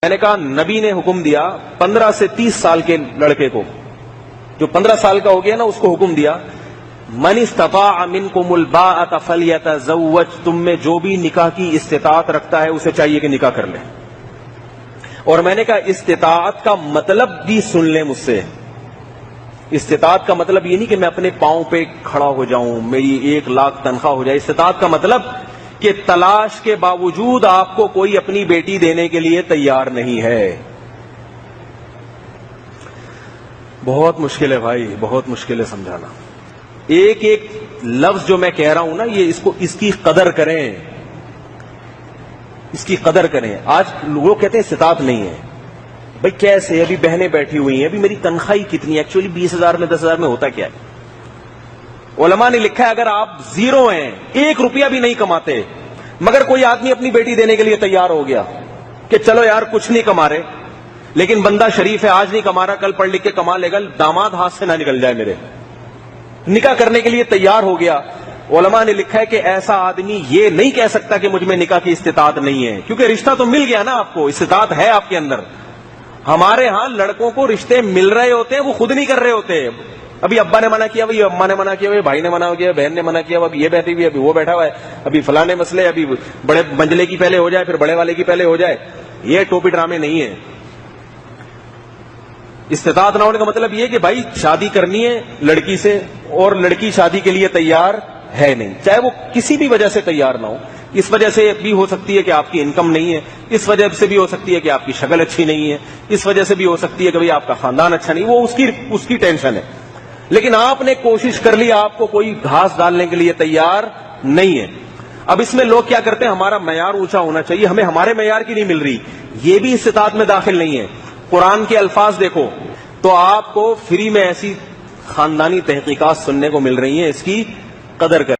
میں نے کہا نبی نے حکم دیا 15 سے 30 سال کے لڑکے کو، جو 15 سال کا ہو گیا نا، اس کو حکم دیا من استطاع منکم الباءۃ فلیتزوج، تم میں جو بھی نکاح کی استطاعت رکھتا ہے اسے چاہیے کہ نکاح کر لے۔ اور میں نے کہا استطاعت کا مطلب بھی سن لیں مجھ سے، استطاعت کا مطلب یہ نہیں کہ میں اپنے پاؤں پہ کھڑا ہو جاؤں، میری 1 لاکھ تنخواہ ہو جائے۔ استطاعت کا مطلب کہ تلاش کے باوجود آپ کو کوئی اپنی بیٹی دینے کے لیے تیار نہیں ہے۔ بہت مشکل ہے بھائی، بہت مشکل ہے سمجھانا۔ ایک ایک لفظ جو میں کہہ رہا ہوں نا، یہ اس کی قدر کریں، اس کی قدر کریں۔ آج لوگ کہتے ہیں استطاعت نہیں ہے، بھائی کیسے؟ ابھی بہنیں بیٹھی ہوئی ہیں، ابھی میری تنخواہ کتنی ہے؟ ایکچولی 20,000 میں 10,000 میں ہوتا کیا ہے؟ علماء نے لکھا ہے اگر آپ زیرو ہیں، 1 روپیہ بھی نہیں کماتے، مگر کوئی آدمی اپنی بیٹی دینے کے لیے تیار ہو گیا کہ چلو یار کچھ نہیں کما رہے لیکن بندہ شریف ہے، آج نہیں کما رہا کل پڑھ لکھ کے کما لے گا، داماد ہاتھ سے نہ نکل جائے میرے، نکاح کرنے کے لیے تیار ہو گیا۔ علماء نے لکھا ہے کہ ایسا آدمی یہ نہیں کہہ سکتا کہ مجھ میں نکاح کی استطاعت نہیں ہے، کیونکہ رشتہ تو مل گیا نا، آپ کو استطاعت ہے آپ کے اندر۔ ہمارے ہاں لڑکوں کو رشتے مل رہے ہوتے ہیں، وہ خود نہیں کر رہے ہوتے۔ ابھی ابا نے منع کیا، ابھی اماں نے منع کیا، ابھی بھائی نے منع کیا، بہن نے منع کیا، ابھی یہ بیٹھی ہوئی، ابھی وہ بیٹھا ہوا ہے، ابھی فلانے مسئلے، ابھی بڑے منجلے کی پہلے ہو جائے پھر بڑے والے کی پہلے ہو جائے۔ یہ ٹوپی ڈرامے نہیں ہے۔ استطاعت نہ ہونے کا مطلب یہ کہ بھائی شادی کرنی ہے لڑکی سے اور لڑکی شادی کے لیے تیار ہے نہیں، چاہے وہ کسی بھی وجہ سے تیار نہ ہو۔ اس وجہ سے بھی ہو سکتی ہے کہ آپ کی انکم نہیں ہے، اس وجہ سے بھی ہو سکتی ہے کہ آپ کی شکل اچھی نہیں ہے، اس وجہ سے بھی ہو سکتی ہے کہ بھئی آپ کا خاندان اچھا نہیں، وہ اس کی ٹینشن ہے۔ لیکن آپ نے کوشش کر لی، آپ کو کوئی گھاس ڈالنے کے لیے تیار نہیں ہے۔ اب اس میں لوگ کیا کرتے ہیں، ہمارا معیار اونچا ہونا چاہیے، ہمیں ہمارے معیار کی نہیں مل رہی، یہ بھی استطاعت میں داخل نہیں ہے۔ قرآن کے الفاظ دیکھو تو آپ کو فری میں ایسی خاندانی تحقیقات سننے کو مل رہی ہیں، اس کی قدر کر